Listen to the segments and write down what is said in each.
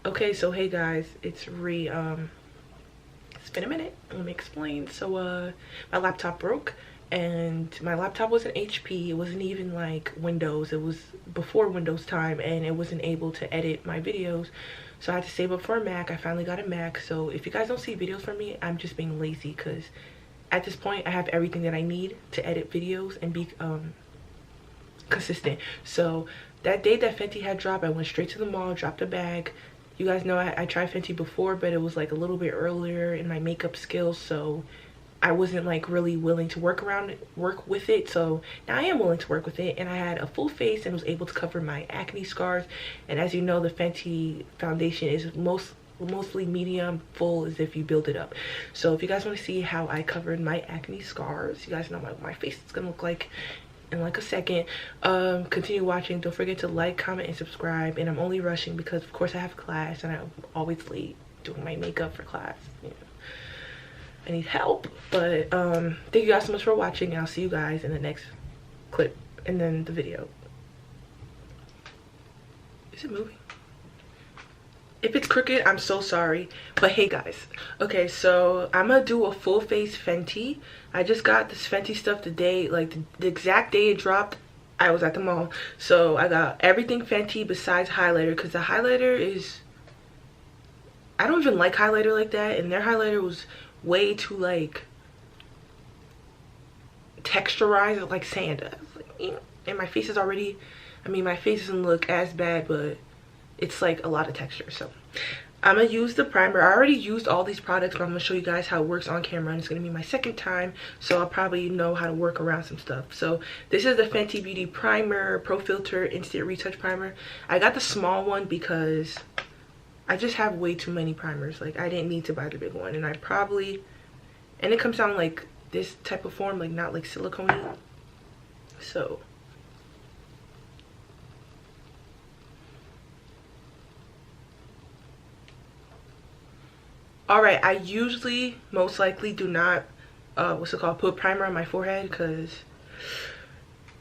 Okay, so hey guys, it's it's been a minute. Let me explain. So my laptop broke, and my laptop was an HP. It wasn't even like Windows. It was before Windows time, and it wasn't able to edit my videos. So I had to save up for a Mac. I finally got a Mac. So if you guys don't see videos from me, I'm just being lazy, because at this point I have everything that I need to edit videos and be consistent. So that day that Fenty had dropped, I went straight to the mall, dropped a bag. You guys know I tried Fenty before, but it was like a little bit earlier in my makeup skills, so I wasn't like really willing to work with it. So now I am willing to work with it, and I had a full face and was able to cover my acne scars. And as you know, the Fenty foundation is mostly medium, full as if you build it up. So if you guys want to see how I covered my acne scars, you guys know what my face is gonna look like in like a second. Continue watching. Don't forget to like, comment, and subscribe. And I'm only rushing because of course I have class and I'm always late doing my makeup for class. You know, I need help. But thank you guys so much for watching, and I'll see you guys in the next clip and then the video. Is it moving? If it's crooked, I'm so sorry. But hey guys, okay, so I'm gonna do a full face Fenty. I just got this Fenty stuff today, like the exact day it dropped. I was at the mall, so I got everything Fenty besides highlighter, because the highlighter is, I don't even like highlighter like that, and their highlighter was way too like texturized, like sand. I was like, and my face is already, I mean, my face doesn't look as bad, but it's like a lot of texture. So I'm gonna use the primer. I already used all these products, but I'm gonna show you guys how it works on camera, and it's gonna be my second time, so I'll probably know how to work around some stuff. So this is the Fenty Beauty Primer Pro Filter Instant Retouch Primer. I got the small one because I just have way too many primers. Like, I didn't need to buy the big one, and and it comes down like this type of form, like not like silicone-y. So alright, I usually most likely do not put primer on my forehead, because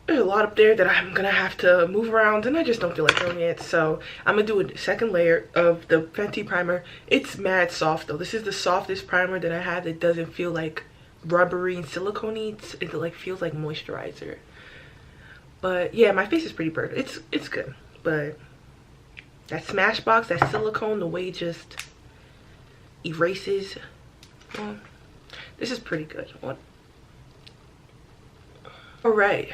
there's a lot up there that I'm gonna have to move around, and I just don't feel like doing it. So I'm gonna do a second layer of the Fenty primer. It's mad soft though. This is the softest primer that I have that doesn't feel like rubbery and silicone-y. It like feels like moisturizer. But yeah, my face is pretty burnt. It's good, but that Smashbox, that silicone, the way it just erases. Well, this is pretty good. What? All right,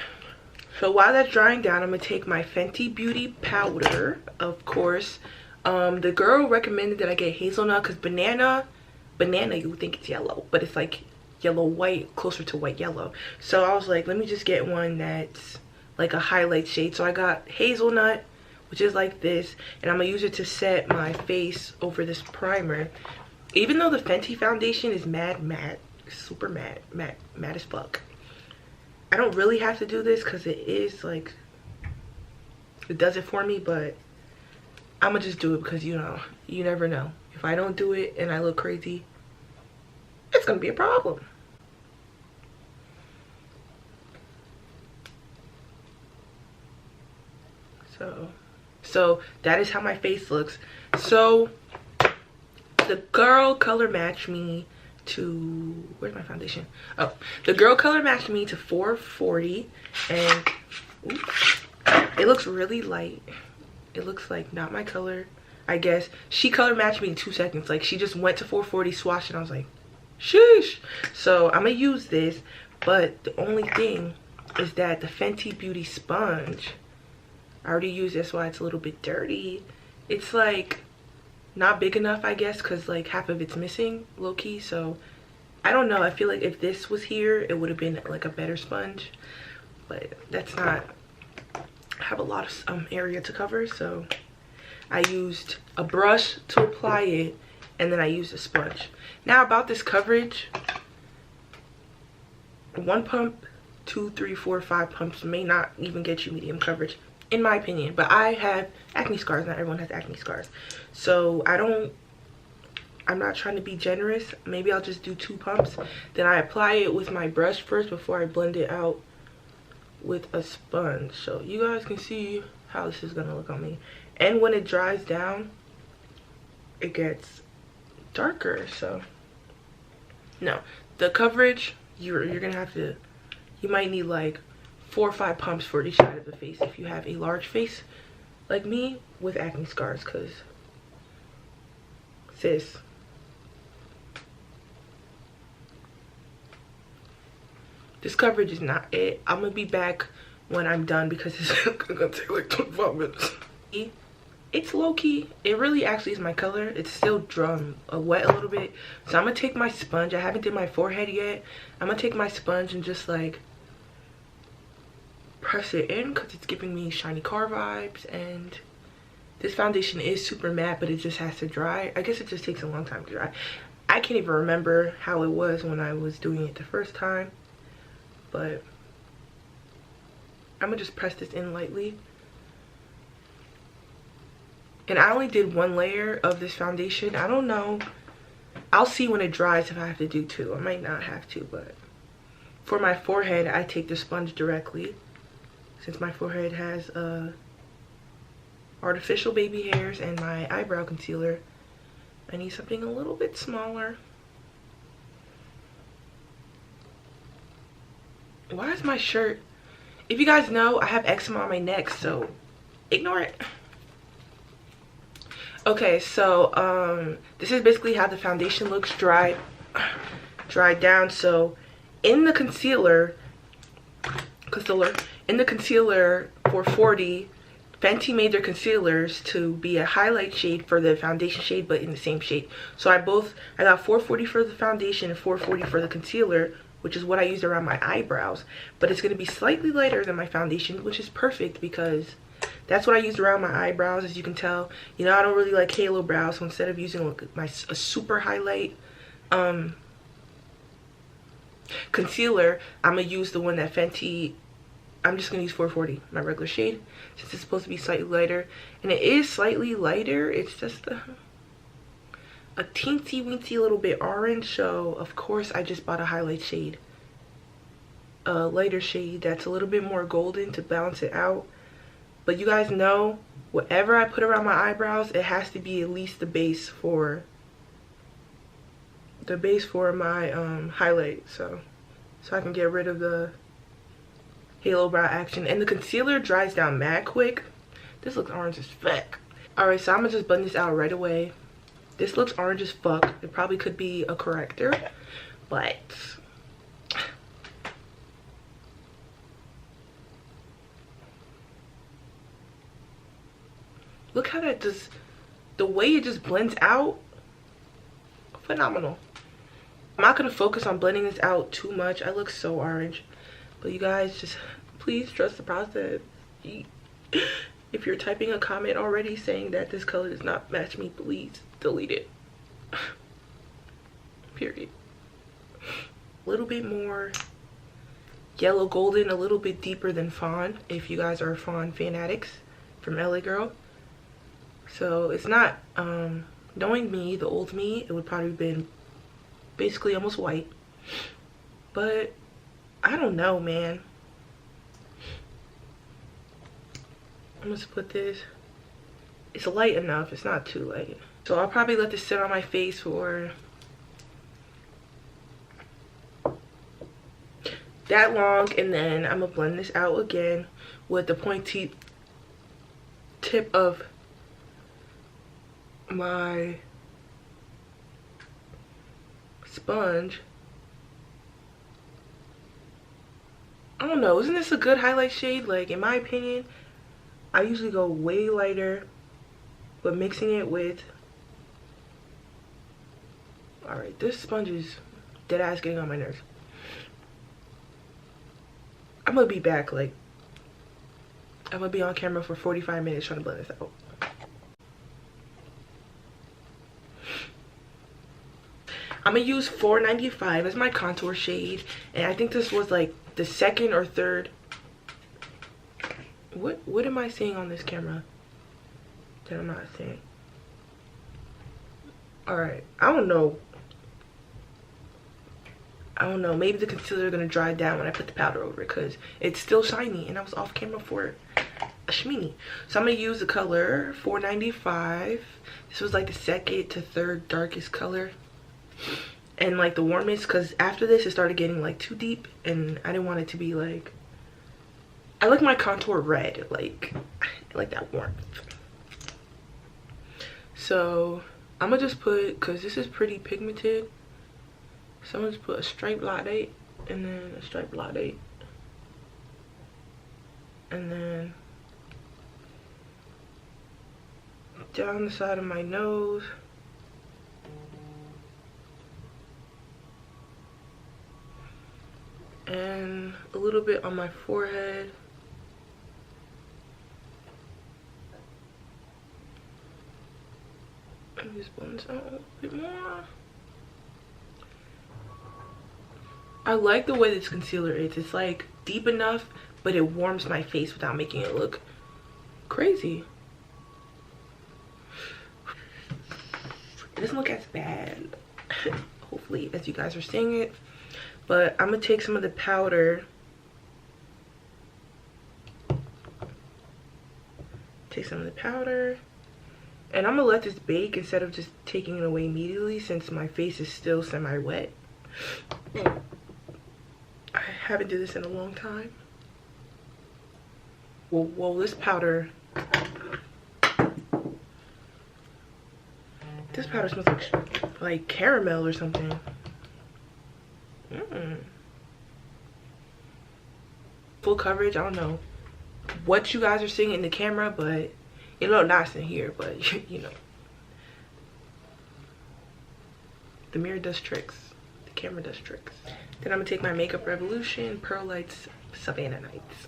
so while that's drying down, I'm gonna take my Fenty Beauty powder. Of course, the girl recommended that I get hazelnut, because banana you would think it's yellow, but it's like yellow white, closer to white yellow. So I was like, let me just get one that's like a highlight shade. So I got hazelnut, which is like this, and I'm gonna use it to set my face over this primer. Even though the Fenty foundation is mad matte, super matte as fuck, I don't really have to do this because it is like, it does it for me. But I'm gonna just do it because, you know, you never know. If I don't do it and I look crazy, it's gonna be a problem. So that is how my face looks. So the girl color matched me to, where's my foundation? Oh, the girl color matched me to 440, and oops, it looks really light. It looks like not my color, I guess. She color matched me in 2 seconds. Like, she just went to 440, swatched, and I was like, sheesh. So I'm gonna use this, but the only thing is that the Fenty Beauty sponge, I already used this, why it's a little bit dirty. It's like not big enough, I guess, because like half of it's missing, low-key. So I don't know, I feel like if this was here, it would have been like a better sponge, but that's not, I have a lot of area to cover. So I used a brush to apply it, and then I used a sponge. Now about this coverage, 1 pump, 2, 3, 4, 5 pumps may not even get you medium coverage, in my opinion. But I have acne scars. Not everyone has acne scars, so I'm not trying to be generous. Maybe I'll just do 2 pumps, then I apply it with my brush first before I blend it out with a sponge, so you guys can see how this is gonna look on me. And when it dries down, it gets darker. So no, the coverage, you're gonna have to, you might need like 4 or 5 pumps for each side of the face if you have a large face like me with acne scars, because sis, this coverage is not it. I'm gonna be back when I'm done because it's gonna take like 25 minutes. It's low-key, it really actually is my color. It's still wet a little bit. So I'm gonna take my sponge. I haven't did my forehead yet. I'm gonna take my sponge and just like press it in because it's giving me shiny car vibes. And this foundation is super matte, but it just has to dry. I guess it just takes a long time to dry. I can't even remember how it was when I was doing it the first time, but I'm gonna just press this in lightly. And I only did 1 layer of this foundation. I don't know, I'll see when it dries if I have to do 2. I might not have to, but for my forehead I take the sponge directly since my forehead has artificial baby hairs. And my eyebrow concealer, I need something a little bit smaller. Why is my shirt, if you guys know, I have eczema on my neck, so ignore it. Okay, so this is basically how the foundation looks dried down. So in the concealer for 40, Fenty made their concealers to be a highlight shade for the foundation shade, but in the same shade. So I got 440 for the foundation and 440 for the concealer, which is what I used around my eyebrows. But it's going to be slightly lighter than my foundation, which is perfect because that's what I used around my eyebrows. As you can tell, you know, I don't really like halo brows, so instead of using a super highlight concealer, I'm gonna use the one that Fenty, I'm just gonna use 440, my regular shade, since it's supposed to be slightly lighter. And it is slightly lighter, it's just a teensy weensy little bit orange. So of course I just bought a highlight shade, a lighter shade that's a little bit more golden to balance it out. But you guys know, whatever I put around my eyebrows, it has to be at least the base for my highlight, so I can get rid of the halo brow action. And the concealer dries down mad quick. This looks orange as fuck. Alright, so I'm gonna just blend this out right away. This looks orange as fuck. It probably could be a corrector, but look how that just, the way it just blends out, phenomenal. I'm not gonna focus on blending this out too much. I look so orange, but you guys just please trust the process. If you're typing a comment already saying that this color does not match me, please delete it. Period. A little bit more yellow golden, a little bit deeper than fawn, if you guys are fawn fanatics from LA Girl. So it's not, knowing me, the old me, it would probably been basically almost white. But I don't know, man. I'm gonna put this, it's light enough, it's not too light. So I'll probably let this sit on my face for that long, and then I'm gonna blend this out again with the pointy tip of my sponge. I don't know, isn't this a good highlight shade? Like, in my opinion, I usually go way lighter, but mixing it with, alright, this sponge is dead ass getting on my nerves. I'm gonna be back, like, I'm gonna be on camera for 45 minutes trying to blend this out. I'm gonna use 495 as my contour shade, and I think this was like the second or third. What am I seeing on this camera that I'm not seeing? Alright, I don't know, maybe the concealer is gonna dry down when I put the powder over it, because it's still shiny and I was off camera for shmini. So I'm gonna use the color 495. This was like the second to third darkest color and like the warmest, because after this it started getting like too deep and I didn't want it to be like, I like my contour red, like I like that warmth. So I'm gonna just put, because this is pretty pigmented, so I'm gonna just put a stripe latte and then a stripe latte and then down the side of my nose, and a little bit on my forehead. And just blend this out a little bit more. I like the way this concealer is. It's like deep enough, but it warms my face without making it look crazy. It doesn't look as bad, hopefully, as you guys are seeing it. But I'm gonna take some of the powder. Take some of the powder. And I'm gonna let this bake instead of just taking it away immediately, since my face is still semi-wet. I haven't did this in a long time. Well, this powder smells like caramel or something. Full coverage. I don't know what you guys are seeing in the camera, but it look nice in here, but you know, the mirror does tricks, the camera does tricks. Then I'm gonna take my Makeup Revolution Pearl Lights Savannah Nights.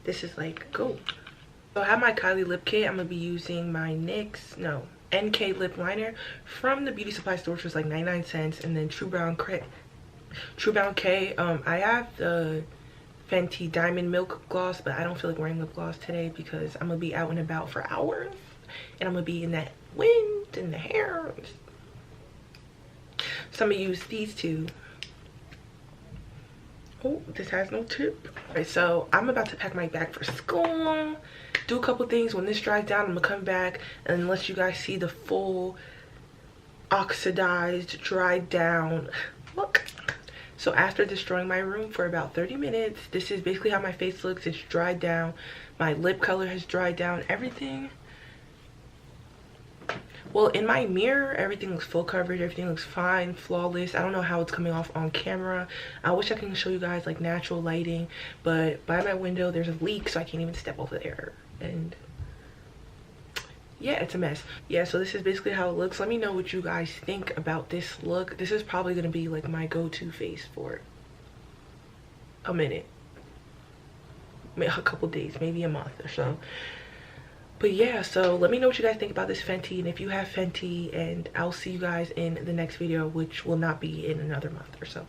This is like gold. So I have my Kylie lip kit. I'm gonna be using my NK lip liner from the beauty supply store, which was like 99 cents, and then True Brown K. I have the Fenty Diamond Milk Gloss, but I don't feel like wearing lip gloss today because I'm gonna be out and about for hours and I'm gonna be in that wind and the hair. So I'm gonna use these two. Oh, this has no tip. Alright, so I'm about to pack my bag for school, do a couple things. When this dries down, I'm gonna come back and let you guys see the full oxidized, dried down look. So after destroying my room for about 30 minutes, this is basically how my face looks. It's dried down. My lip color has dried down. Everything. Well, in my mirror, everything looks full coverage. Everything looks fine, flawless. I don't know how it's coming off on camera. I wish I can show you guys like natural lighting, but by my window, there's a leak, so I can't even step over there. And yeah, it's a mess. Yeah, so this is basically how it looks. Let me know what you guys think about this look. This is probably gonna be like my go-to face for a minute, a couple days, maybe a month or so. But yeah, so let me know what you guys think about this Fenty, and if you have Fenty, and I'll see you guys in the next video, which will not be in another month or so.